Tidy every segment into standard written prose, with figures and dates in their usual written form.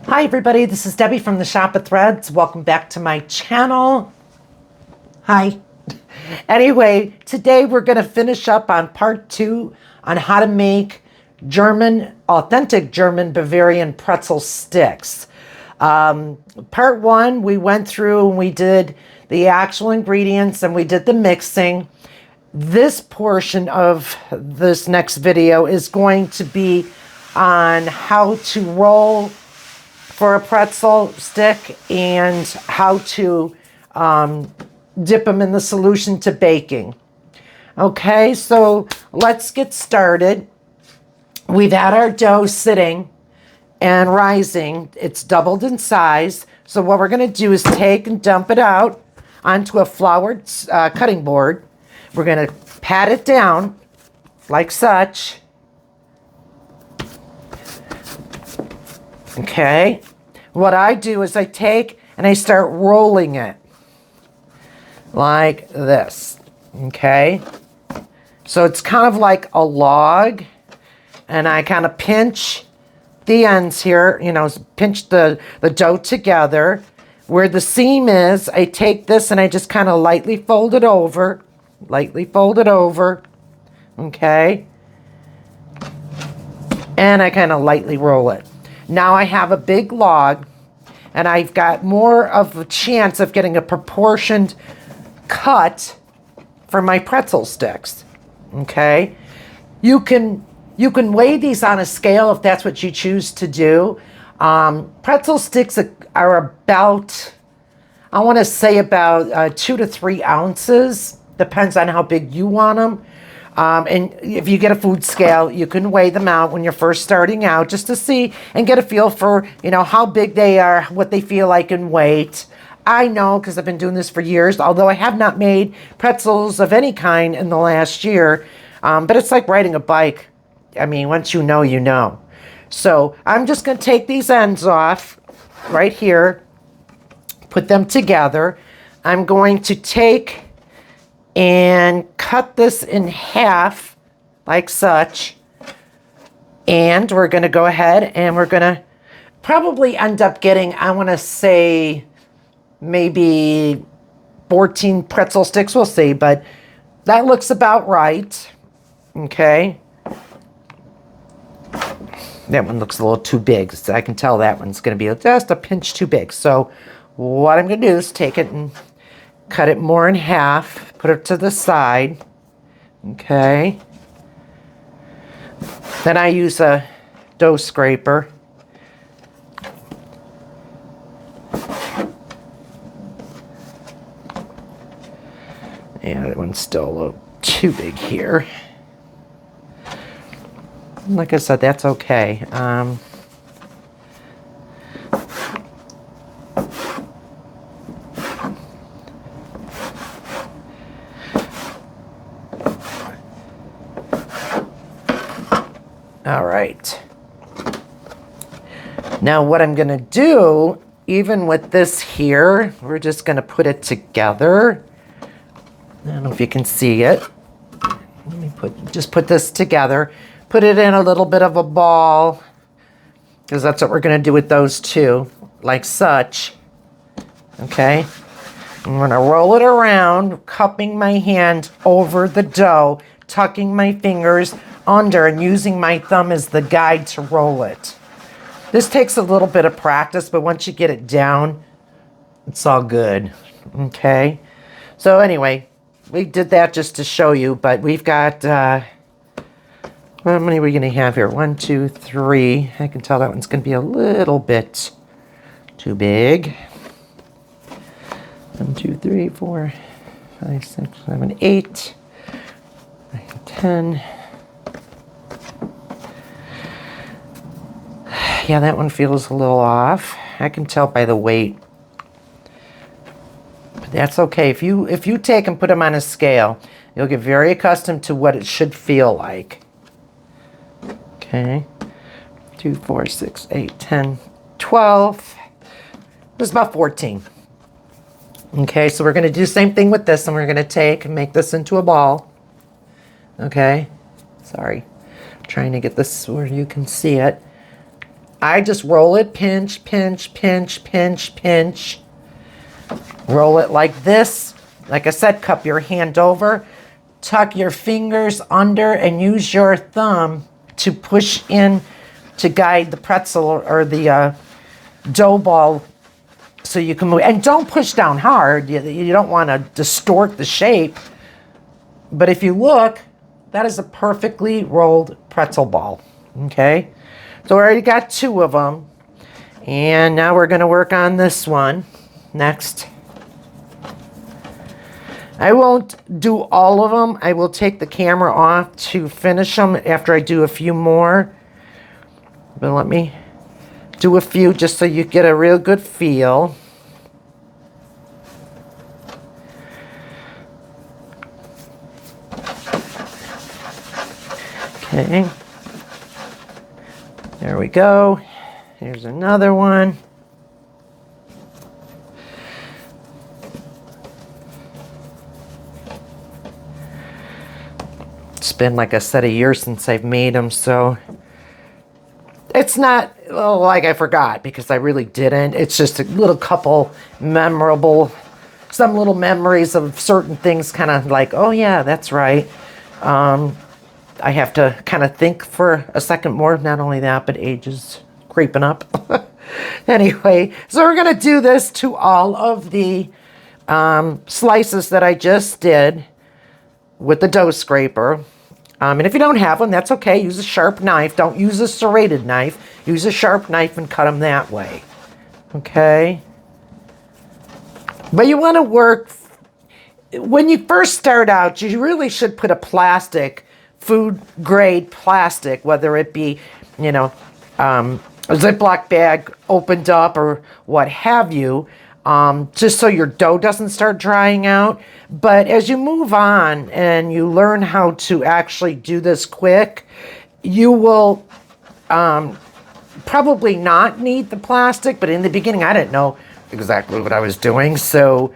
Hi everybody, this is Debbie from the Shop at Threads. Welcome back to my channel. Hi. Anyway, today we're going to finish up on part 2 on how to make authentic German Bavarian Pretzel Stix. Part 1, we went through and we did the actual ingredients and we did the mixing. This portion of this next video is going to be on how to roll for a pretzel stick and how to dip them in the solution to baking. Okay, so let's get started. We've had our dough sitting and rising. It's doubled in size. So what we're going to do is take and dump it out onto a floured cutting board. We're going to pat it down like such. Okay, what I do is I take and I start rolling it like this. Okay, so it's kind of like a log, and I kind of pinch the ends here, pinch the dough together. Where the seam is, I take this and I just kind of lightly fold it over, okay, and I kind of lightly roll it. Now I have a big log, and I've got more of a chance of getting a proportioned cut for my pretzel sticks. Okay, you can weigh these on a scale if that's what you choose to do. Pretzel sticks are about, I want to say about 2 to 3 ounces. Depends on how big you want them. And if you get a food scale, you can weigh them out when you're first starting out just to see and get a feel for, how big they are, what they feel like in weight. I know because I've been doing this for years, although I have not made pretzels of any kind in the last year. But it's like riding a bike. I mean, once you know, you know. So I'm just going to take these ends off right here, put them together. I'm going to take and cut this in half like such, and we're going to go ahead and we're going to probably end up getting, I want to say maybe 14 pretzel sticks. We'll see, but that looks about right. Okay, that one looks a little too big, so I can tell that one's going to be just a pinch too big. So what I'm going to do is take it and cut it more in half, put it to the side, okay. Then I use a dough scraper. Yeah, that one's still a little too big here. Like I said, that's okay. All right. Now what I'm going to do, even with this here, we're just going to put it together. I don't know if you can see it. Let me just put this together. Put it in a little bit of a ball, because that's what we're going to do with those two, like such. Okay. I'm going to roll it around, cupping my hand over the dough, tucking my fingers under and using my thumb as the guide to roll it. This takes a little bit of practice, but once you get it down, it's all good. Okay. So anyway, we did that just to show you, but we've got, how many are we going to have here? 1, 2, 3. I can tell that one's going to be a little bit too big. 1, 2, 3, 4, 5, 6, 7, 8, 9, 10. Yeah, that one feels a little off. I can tell by the weight. But that's okay. If you take and put them on a scale, you'll get very accustomed to what it should feel like. Okay. 2, 4, 6, 8, 10, 12. There's about 14. Okay, so we're going to do the same thing with this, and we're going to take and make this into a ball. Okay. Sorry. I'm trying to get this where you can see it. I just roll it, pinch, pinch, pinch, pinch, pinch. Roll it like this. Like I said, cup your hand over, tuck your fingers under, and use your thumb to push in to guide the pretzel or the dough ball so you can move. And don't push down hard. You don't want to distort the shape. But if you look, that is a perfectly rolled pretzel ball. Okay? So we already got 2 of them. And now we're going to work on this one next. I won't do all of them. I will take the camera off to finish them after I do a few more. But let me do a few just so you get a real good feel. Okay. There we go. Here's another one. It's been, like I said, a year since I've made them, so it's not like I forgot, because I really didn't. It's just a little couple memorable, some little memories of certain things, kind of like, oh yeah, that's right. I have to kind of think for a second more. Not only that, but age is creeping up. Anyway, so we're going to do this to all of the slices that I just did with the dough scraper. And if you don't have one, that's okay. Use a sharp knife. Don't use a serrated knife. Use a sharp knife and cut them that way. Okay? But you want to work, when you first start out, you really should put a plastic, food grade plastic, whether it be, you know, a Ziploc bag opened up or what have you, just so your dough doesn't start drying out. But as you move on and you learn how to actually do this quick, you will probably not need the plastic. But in the beginning, I didn't know exactly what I was doing. So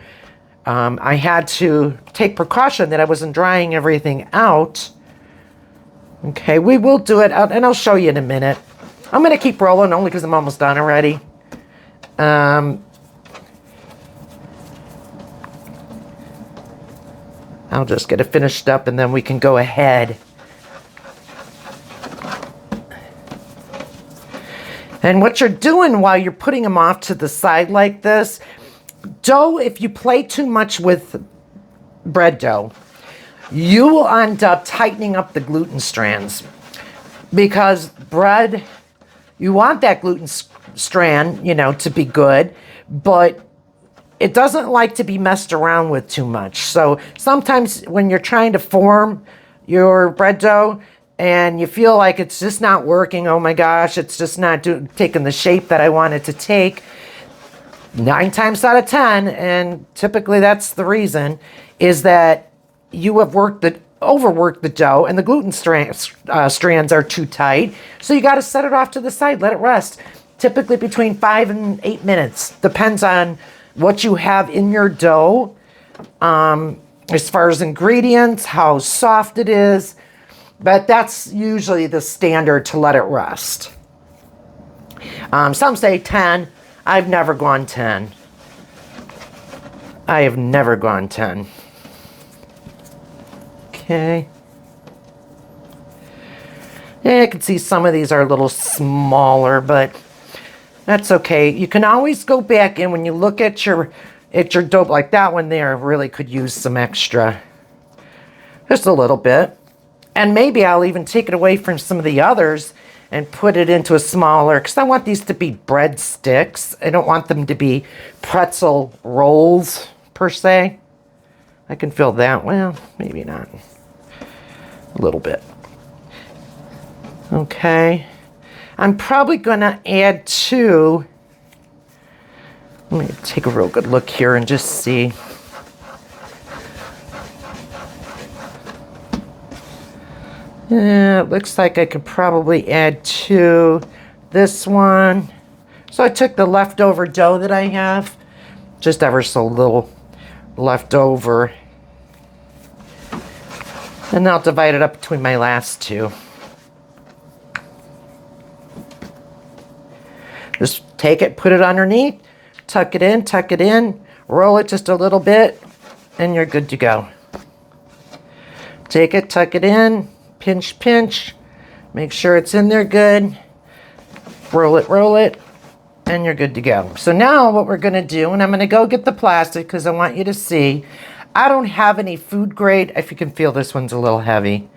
I had to take precaution that I wasn't drying everything out. Okay, we will do it, and I'll show you in a minute. I'm going to keep rolling only because I'm almost done already. I'll just get it finished up and then we can go ahead. And what you're doing while you're putting them off to the side like this, dough, if you play too much with bread dough, you will end up tightening up the gluten strands. Because bread, you want that gluten strand, you know, to be good, but it doesn't like to be messed around with too much. So sometimes when you're trying to form your bread dough and you feel like it's just not working, oh my gosh, it's just not taking the shape that I want it to take, 9 times out of 10, and typically that's the reason, is that you have overworked the dough and the gluten strands are too tight. So you got to set it off to the side, let it rest. Typically between 5 and 8 minutes. Depends on what you have in your dough, as far as ingredients, how soft it is. But that's usually the standard to let it rest. Some say 10. I've never gone 10. I have never gone 10. Okay. Yeah, I can see some of these are a little smaller, but that's okay. You can always go back in when you look at your dough, like that one there really could use some extra. Just a little bit. And maybe I'll even take it away from some of the others and put it into a smaller, because I want these to be bread sticks. I don't want them to be pretzel rolls per se. I can feel that. Well, maybe not. A little bit. Okay. I'm probably going to add 2. Let me take a real good look here and just see. Yeah, it looks like I could probably add 2. This one. So I took the leftover dough that I have, just ever so little left over, and I'll divide it up between my last 2. Just take it, put it underneath, tuck it in, roll it just a little bit, and you're good to go. Take it, tuck it in, pinch, pinch, make sure it's in there good, roll it, and you're good to go. So now what we're gonna do, and I'm gonna go get the plastic because I want you to see, I don't have any food grade. If you can feel, this one's a little heavy.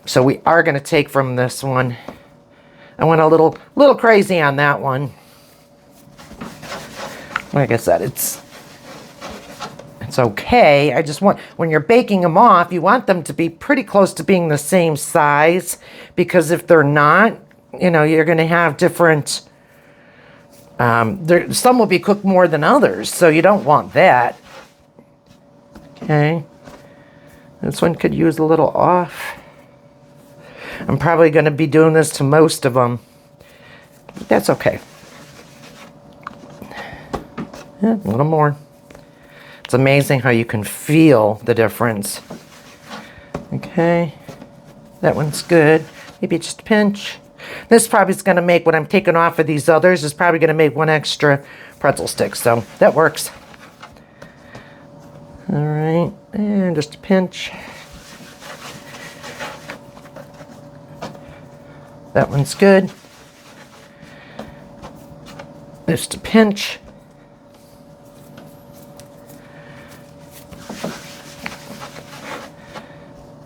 So we are gonna take from this one. I went a little crazy on that one. Like I said, it's okay. I just want, when you're baking them off, you want them to be pretty close to being the same size, because if they're not, you know, you're gonna have different, some will be cooked more than others, so you don't want that. Okay. This one could use a little off. I'm probably going to be doing this to most of them. That's okay. Yeah, a little more. It's amazing how you can feel the difference. Okay. That one's good. Maybe just a pinch. This probably is going to make, what I'm taking off of these others, is probably going to make one extra pretzel stick. So that works. All right. And just a pinch. That one's good. Just a pinch.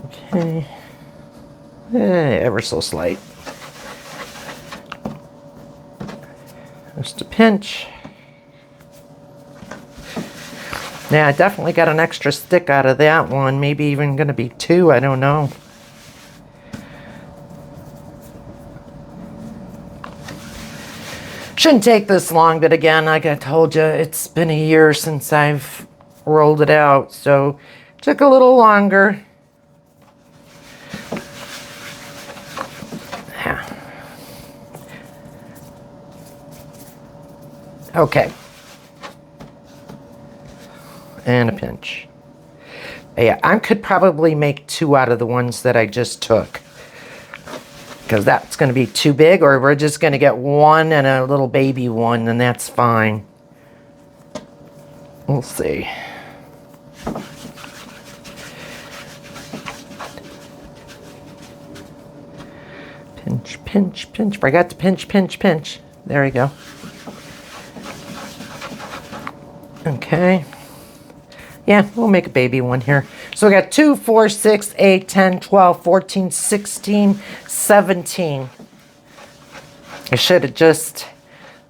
Okay. Ever so slight. Just a pinch. Yeah, I definitely got an extra stick out of that one. Maybe even going to be 2. I don't know. Shouldn't take this long, but again, like I told you, it's been a year since I've rolled it out, so it took a little longer. Yeah. Okay. And a pinch. Yeah, I could probably make 2 out of the ones that I just took, because that's going to be too big, or we're just going to get 1 and a little baby one, and that's fine. We'll see. Pinch, pinch, pinch. Forgot to pinch, pinch, pinch. There we go. Okay. Yeah, we'll make a baby one here. So we got 2, 4, 6, 8, 10, 12, 14, 16, 17. I should have just,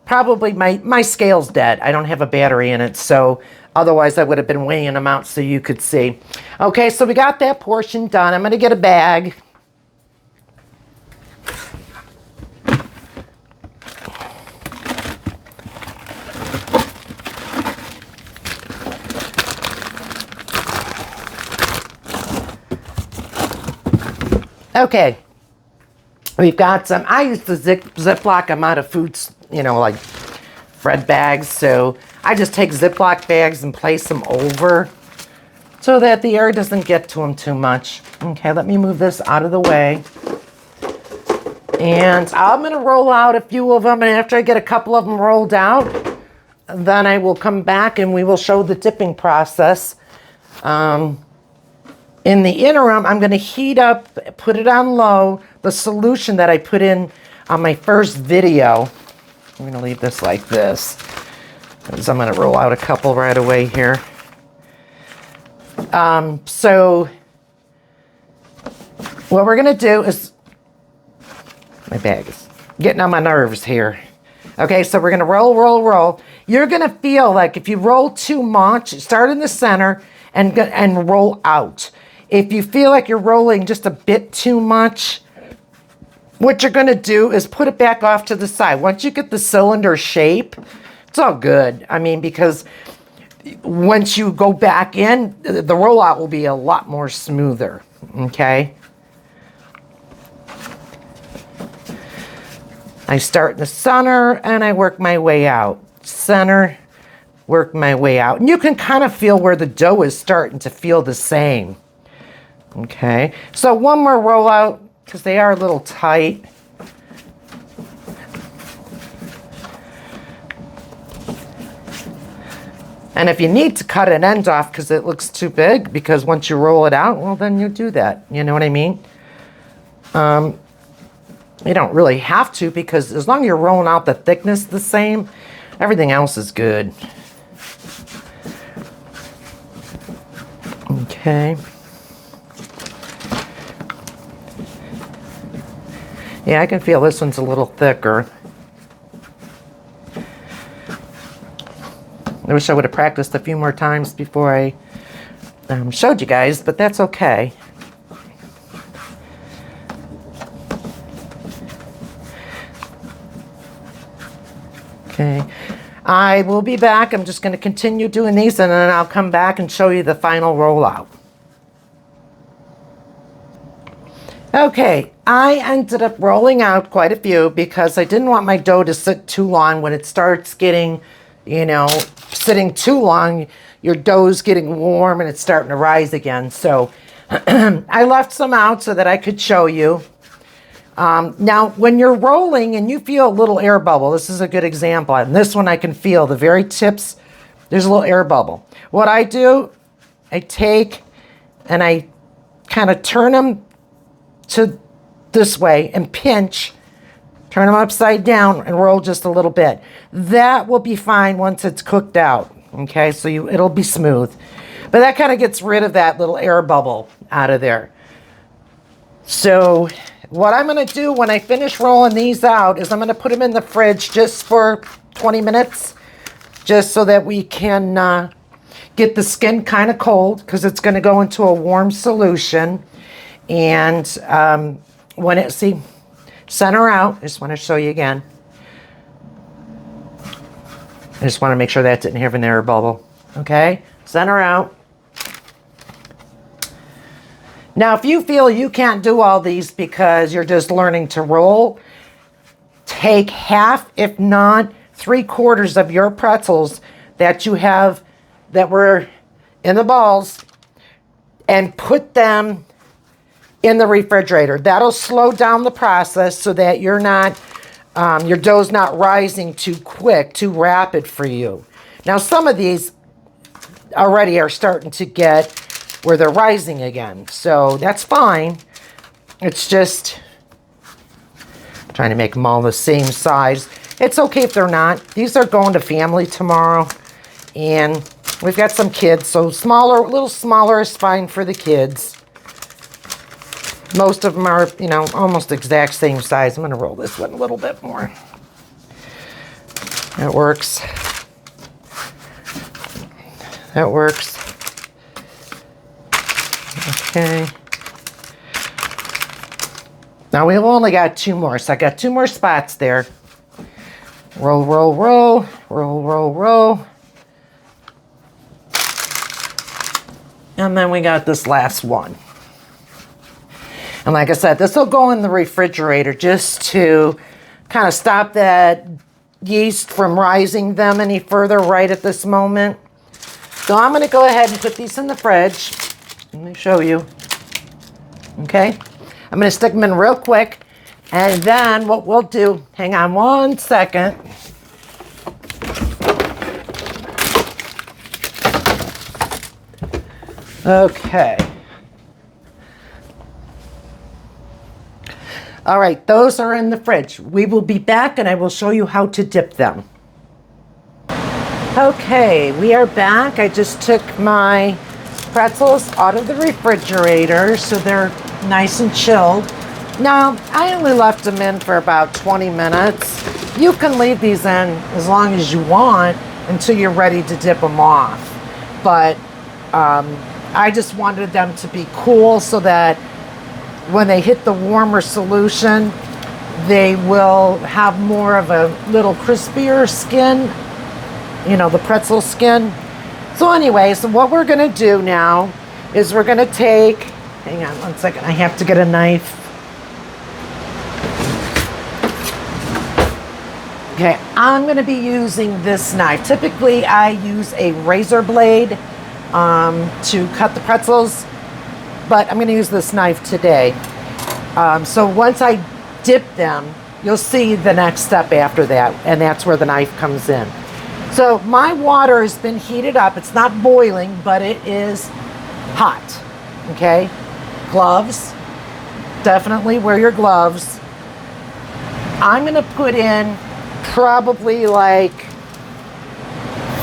probably my scale's dead. I don't have a battery in it, so otherwise I would have been weighing them out so you could see. Okay, so we got that portion done. I'm going to get a bag. Okay, we've got some, I used to Ziploc them out of foods, you know, like bread bags. So I just take Ziploc bags and place them over so that the air doesn't get to them too much. Okay, let me move this out of the way. And I'm going to roll out a few of them. And after I get a couple of them rolled out, then I will come back and we will show the dipping process. In the interim, I'm going to heat up, put it on low, the solution that I put in on my first video. I'm going to leave this like this, because I'm going to roll out a couple right away here. So what we're going to do is, my bag is getting on my nerves here. Okay, so we're going to roll, roll, roll. You're going to feel like if you roll too much, start in the center and roll out. If you feel like you're rolling just a bit too much, what you're going to do is put it back off to the side. Once you get the cylinder shape, it's all good. I mean, because once you go back in, the rollout will be a lot more smoother. Okay? I start in the center and I work my way out. Center, work my way out. And you can kind of feel where the dough is starting to feel the same. Okay, so one more roll out because they are a little tight. And if you need to cut an end off because it looks too big, because once you roll it out, well, then you do that. You know what I mean? You don't really have to, because as long as you're rolling out the thickness the same, everything else is good. Okay. Yeah, I can feel this one's a little thicker. I wish I would have practiced a few more times before I showed you guys, but that's okay. Okay, I will be back. I'm just going to continue doing these, and then I'll come back and show you the final rollout. Okay, I ended up rolling out quite a few because I didn't want my dough to sit too long. When it starts getting, you know, sitting too long, your dough's getting warm and it's starting to rise again. So I left some out so that I could show you. Now, when you're rolling and you feel a little air bubble, this is a good example. And this one I can feel the very tips, there's a little air bubble. What I do, I take and I kind of turn them to this way and pinch, turn them upside down and roll just a little bit. That will be fine once it's cooked out. Okay, so it'll be smooth. But that kind of gets rid of that little air bubble out of there. So what I'm going to do when I finish rolling these out is I'm going to put them in the fridge just for 20 minutes, just so that we can get the skin kind of cold, because it's going to go into a warm solution. And when it, see, center out, I just want to show you again. I just want to make sure that didn't have an air bubble. Okay, center out. Now, if you feel you can't do all these because you're just learning to roll, take half, if not 3/4 of your pretzels that you have that were in the balls and put them in the refrigerator. That'll slow down the process so that you're not, your dough's not rising too quick, too rapid for you. Now, some of these already are starting to get where they're rising again, so that's fine. It's just trying to make them all the same size. It's okay if they're not. These are going to family tomorrow, and we've got some kids, so smaller, a little smaller is fine for the kids. Most of them are, you know, almost exact same size. I'm going to roll this one a little bit more. That works. That works. Okay. Now we've only got 2 more, so I got 2 more spots there. Roll, roll, roll, roll, roll, roll. And then we got this last one. And like I said, this will go in the refrigerator just to kind of stop that yeast from rising them any further right at this moment. So I'm going to go ahead and put these in the fridge. Let me show you. Okay. I'm going to stick them in real quick. And then what we'll do, hang on one second. Okay. All right, those are in the fridge. We will be back and I will show you how to dip them. Okay, we are back. I just took my pretzels out of the refrigerator so they're nice and chilled. Now, I only left them in for about 20 minutes. You can leave these in as long as you want until you're ready to dip them off. But I just wanted them to be cool so that when they hit the warmer solution, they will have more of a little crispier skin, you know, the pretzel skin. So anyway, so what we're gonna do now is we're gonna take, hang on one second, I have to get a knife. Okay, I'm gonna be using this knife. Typically I use a razor blade to cut the pretzels, but I'm gonna use this knife today. So once I dip them, you'll see the next step after that, and that's where the knife comes in. So my water has been heated up. It's not boiling, but it is hot. Okay? Gloves. Definitely wear your gloves. I'm going to put in probably like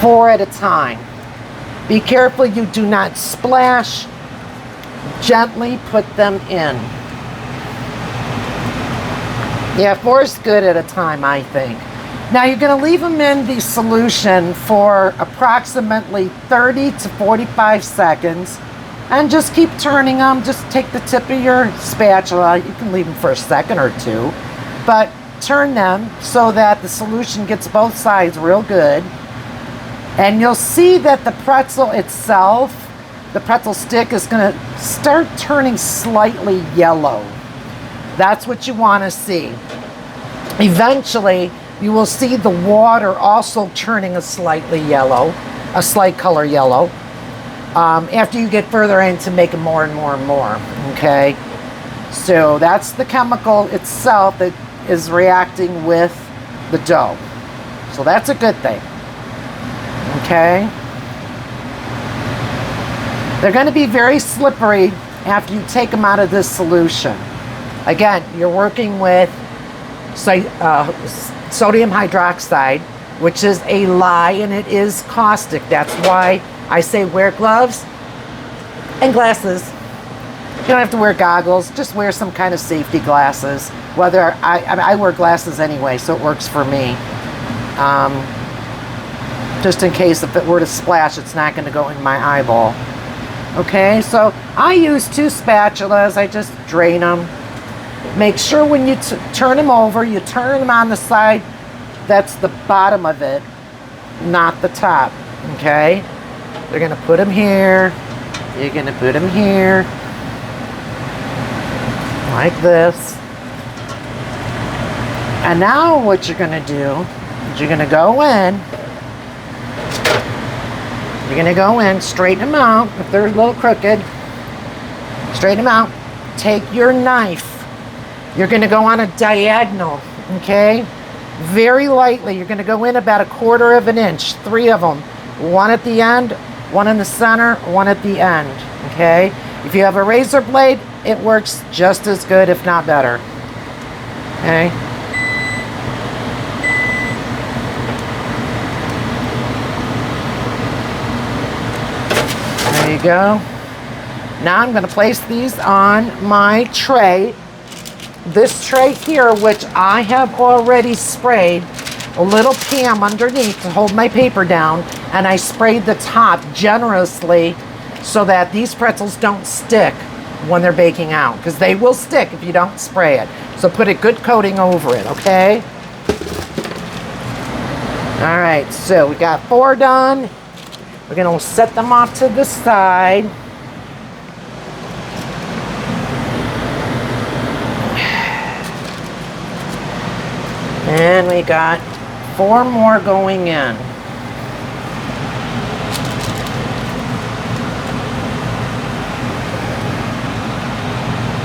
4 at a time. Be careful you do not splash. Gently put them in. Yeah, 4 is good at a time, I think. Now you're going to leave them in the solution for approximately 30 to 45 seconds and just keep turning them. Just take the tip of your spatula. You can leave them for a second or two, but turn them so that the solution gets both sides real good. And you'll see that the pretzel itself, the pretzel stick, is going to start turning slightly yellow. That's what you want to see. Eventually, you will see the water also turning a slight color yellow, after you get further into making more and more and more, okay? So that's the chemical itself that is reacting with the dough. So that's a good thing, okay? They're going to be very slippery after you take them out of this solution. Again, you're working with sodium hydroxide, which is a lye, and it is caustic. That's why I say wear gloves and glasses. You don't have to wear goggles. Just wear some kind of safety glasses. Whether I wear glasses anyway, so it works for me. Just in case if it were to splash, it's not going to go in my eyeball. Okay, so I use 2 spatulas. I just drain them. Make sure when you turn them over, you turn them on the side that's the bottom of it, not the top, okay? They're going to put them here. You're going to put them here. Like this. And now what you're going to do is you're going to go in. You're going to go in, straighten them out. If they're a little crooked, straighten them out. Take your knife. You're going to go on a diagonal, okay? Very lightly. You're going to go in about 1/4 of an inch, 3 of them. 1 at the end, 1 in the center, 1 at the end, okay? If you have a razor blade, it works just as good, if not better, okay? There you go. Now I'm going to place these on my tray. This tray here, which I have already sprayed a little Pam underneath to hold my paper down, and I sprayed the top generously so that these pretzels don't stick when they're baking out, because they will stick if you don't spray it. So put a good coating over it, okay? All right, so we got 4 done. We're going to set them off to the side. And we got 4 more going in.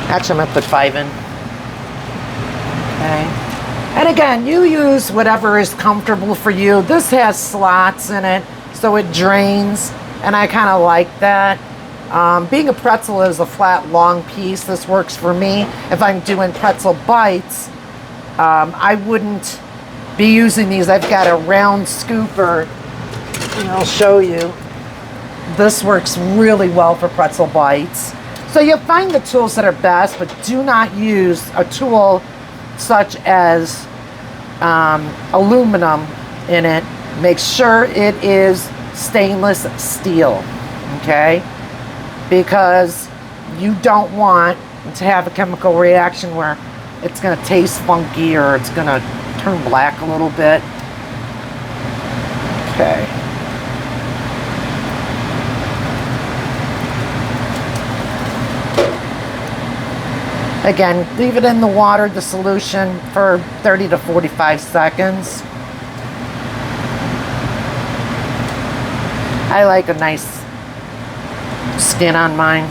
Actually, I'm going to put 5 in. Okay. And again, you use whatever is comfortable for you. This has slots in it, so it drains, and I kind of like that. Being a pretzel is a flat, long piece, this works for me. If I'm doing pretzel bites, I wouldn't be using these. I've got a round scooper, and I'll show you. This works really well for pretzel bites. So you'll find the tools that are best, but do not use a tool such as aluminum in it. Make sure it is stainless steel, okay? Because you don't want to have a chemical reaction where it's going to taste funky or it's going to turn black a little bit. Okay. Again, leave it in the water, the solution, for 30 to 45 seconds. I like a nice skin on mine.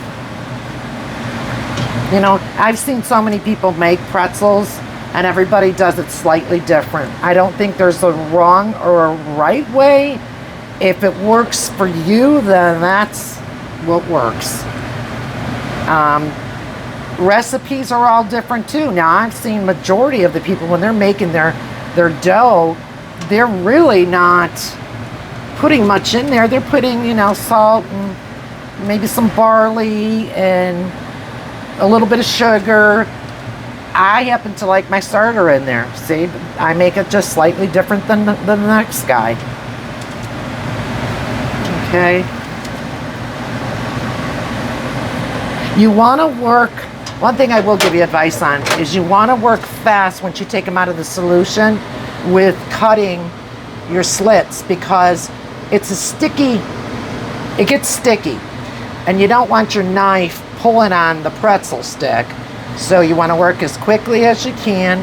You know, I've seen so many people make pretzels, and everybody does it slightly different. I don't think there's a wrong or a right way. If it works for you, then that's what works. Recipes are all different too. Now, I've seen majority of the people, when they're making their dough, they're really not putting much in there. They're putting, you know, salt and maybe some barley and a little bit of sugar. I happen to like my starter in there. See, I make it just slightly different than the next guy. Okay. You want to work, one thing I will give you advice on is you want to work fast once you take them out of the solution with cutting your slits, because it's a sticky, it gets sticky, and you don't want your knife pulling on the pretzel stick. So you want to work as quickly as you can.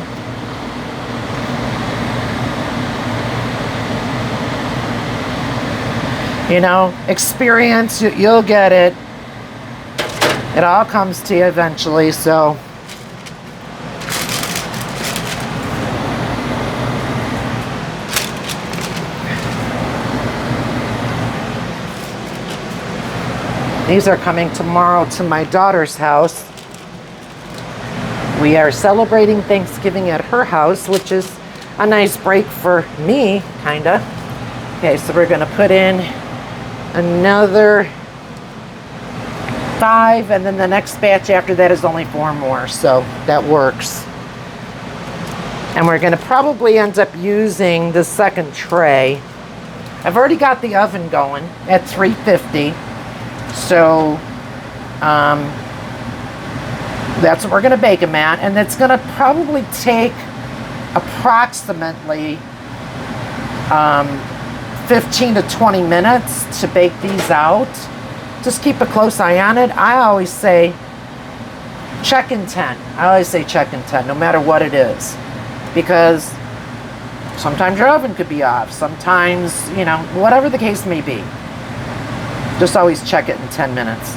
You know, experience, you'll get it. It all comes to you eventually, so. These are coming tomorrow to my daughter's house. We are celebrating Thanksgiving at her house, which is a nice break for me, kinda. Okay, so we're gonna put in another 5, and then the next batch after that is only 4 more, so that works. And we're gonna probably end up using the second tray. I've already got the oven going at 350, so that's what we're gonna bake them at, and it's gonna probably take approximately 15 to 20 minutes to bake these out. Just keep a close eye on it. I always say check in 10. I always say check in 10, no matter what it is. Because sometimes your oven could be off. Sometimes, you know, whatever the case may be. Just always check it in 10 minutes.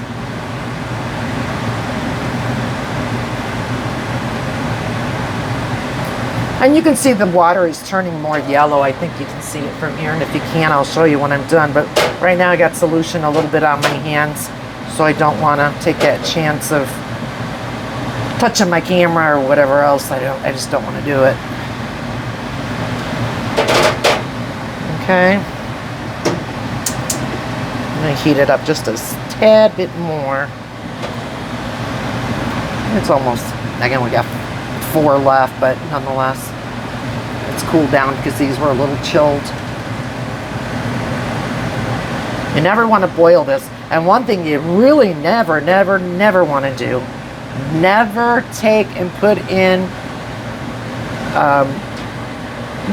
And you can see the water is turning more yellow. I think you can see it from here. And if you can, I'll show you when I'm done. But right now I got solution a little bit on my hands, so I don't want to take that chance of touching my camera or whatever else. I just don't want to do it. Okay. I'm going to heat it up just a tad bit more. It's almost, again, we got 4 left, but nonetheless, it's cooled down because these were a little chilled. You never want to boil this. And one thing you really never want to do, never take and put in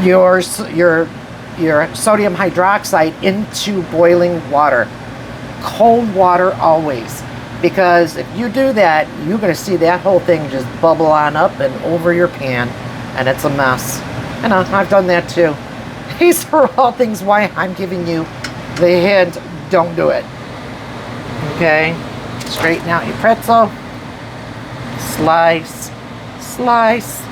your sodium hydroxide into boiling water. Cold water always. Because if you do that, you're going to see that whole thing just bubble on up and over your pan, and it's a mess. And I've done that too. These are all things why I'm giving you the hint, don't do it. Okay, straighten out your pretzel. Slice, slice.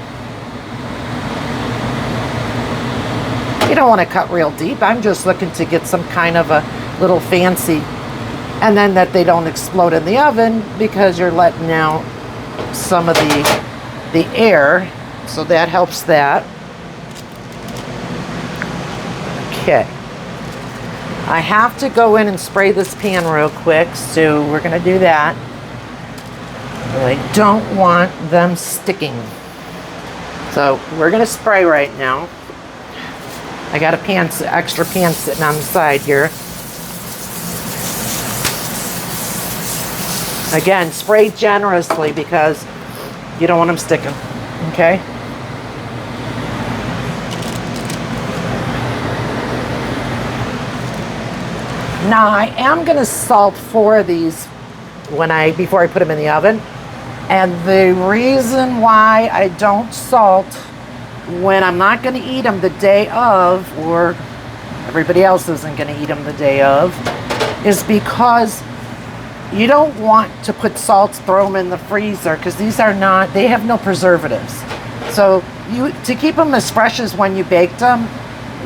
You don't want to cut real deep. I'm just looking to get some kind of a little fancy. And then that they don't explode in the oven, because you're letting out some of the air. So that helps that. Okay. I have to go in and spray this pan real quick, so we're going to do that. I don't want them sticking. So we're going to spray right now. I got a extra pan sitting on the side here. Again, spray generously because you don't want them sticking, okay? Now, I am going to salt 4 of these before I put them in the oven. And the reason why I don't salt when I'm not going to eat them the day of, or everybody else isn't going to eat them the day of, is because you don't want to put salts, throw them in the freezer, because these are not, they have no preservatives. So to keep them as fresh as when you baked them,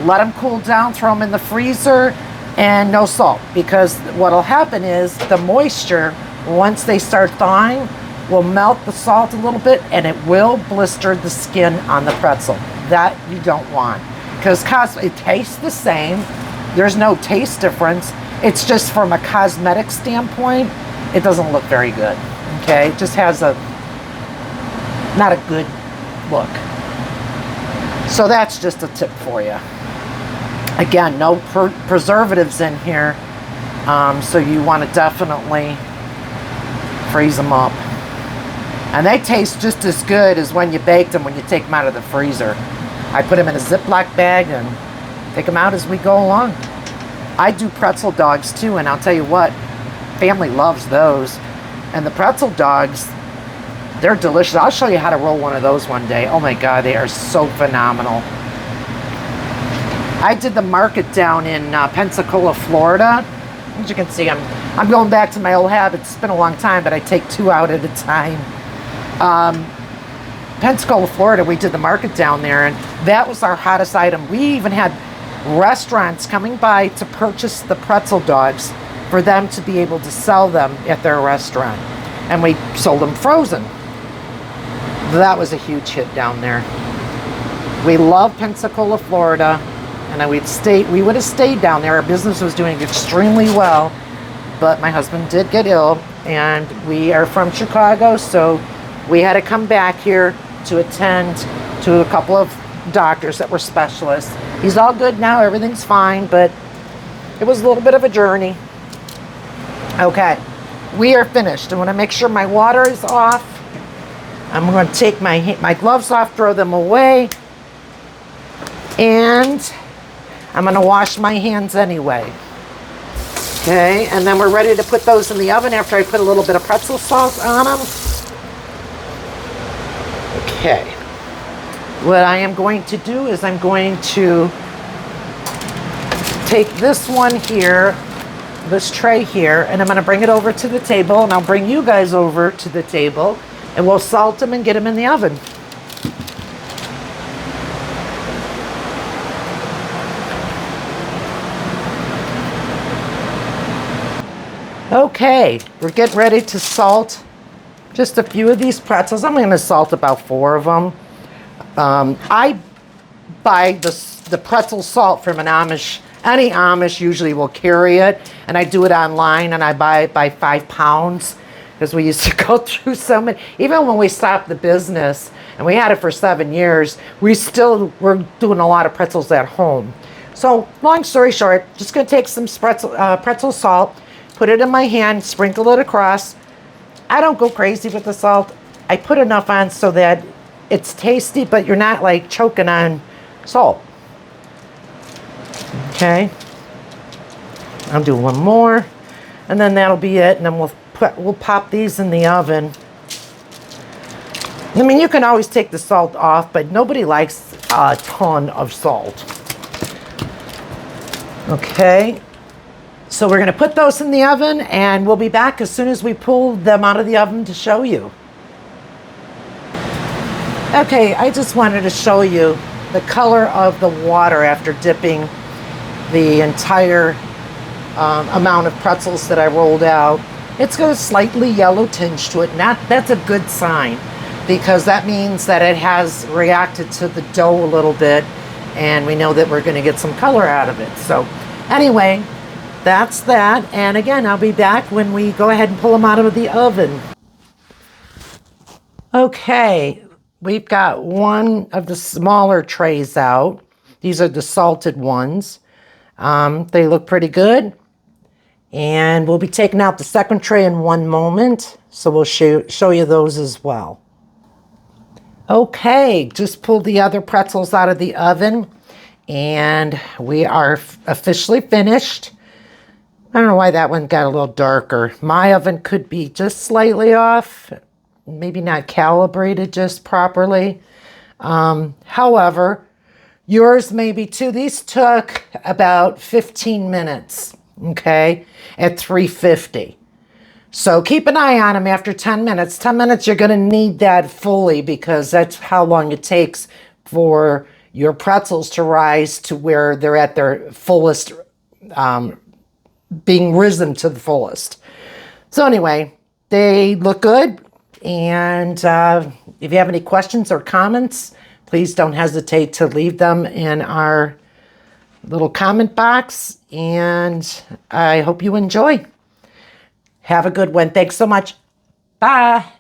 let them cool down, throw them in the freezer, and no salt, because what'll happen is the moisture, once they start thawing, will melt the salt a little bit, and it will blister the skin on the pretzel. That you don't want, because it tastes the same. There's no taste difference. It's just from a cosmetic standpoint, it doesn't look very good. Okay, it just has not a good look. So that's just a tip for you. Again, no preservatives in here, so you want to definitely freeze them up. And they taste just as good as when you baked them, when you take them out of the freezer. I put them in a Ziploc bag and take them out as we go along. I do pretzel dogs too, and I'll tell you what, family loves those. And the pretzel dogs, they're delicious. I'll show you how to roll one of those one day. Oh my God, they are so phenomenal. I did the market down in Pensacola, Florida. As you can see, I'm going back to my old habits. It's been a long time, but I take 2 out at a time. Pensacola, Florida, we did the market down there, and that was our hottest item. We even had restaurants coming by to purchase the pretzel dogs for them to be able to sell them at their restaurant. And we sold them frozen. That was a huge hit down there. We love Pensacola, Florida, and we would have stayed down there. Our business was doing extremely well, but my husband did get ill, and we are from Chicago, so we had to come back here to attend to a couple of doctors that were specialists. He's all good now, everything's fine, but it was a little bit of a journey. Okay, we are finished. I want to make sure my water is off. I'm going to take my gloves off, throw them away, and I'm going to wash my hands anyway. Okay, and then we're ready to put those in the oven after I put a little bit of pretzel sauce on them. Okay, what I am going to do is I'm going to take this one here, this tray here, and I'm going to bring it over to the table, and I'll bring you guys over to the table, and we'll salt them and get them in the oven. Okay, we're getting ready to salt just a few of these pretzels. I'm going to salt about 4 of them. I buy the pretzel salt from an Amish. Any Amish usually will carry it, and I do it online, and I buy it by 5 pounds, because we used to go through so many. Even when we stopped the business, and we had it for 7 years, we still were doing a lot of pretzels at home. So long story short, just going to take some pretzel salt, put it in my hand, sprinkle it across. I don't go crazy with the salt. I put enough on so that it's tasty, but you're not like choking on salt. Okay. I'll do one more, and then that'll be it. And then we'll pop these in the oven. I mean, you can always take the salt off, but nobody likes a ton of salt. Okay. So we're going to put those in the oven, and we'll be back as soon as we pull them out of the oven to show you. Okay, I just wanted to show you the color of the water after dipping the entire amount of pretzels that I rolled out. It's got a slightly yellow tinge to it. That's a good sign, because that means that it has reacted to the dough a little bit, and we know that we're going to get some color out of it. So anyway, that's that. And again, I'll be back when we go ahead and pull them out of the oven. Okay, we've got one of the smaller trays out. These are the salted ones. They look pretty good. And we'll be taking out the second tray in one moment. So we'll show you those as well. Okay, just pulled the other pretzels out of the oven. And we are officially finished. I don't know why that one got a little darker. My oven could be just slightly off, maybe not calibrated just properly. However, yours may be too. These took about 15 minutes, okay, at 350. So keep an eye on them after 10 minutes. 10 minutes, you're going to need that fully, because that's how long it takes for your pretzels to rise to where they're at their fullest, being risen to the fullest. So anyway, they look good. And if you have any questions or comments, please don't hesitate to leave them in our little comment box. And I hope you enjoy. Have a good one. Thanks so much. Bye.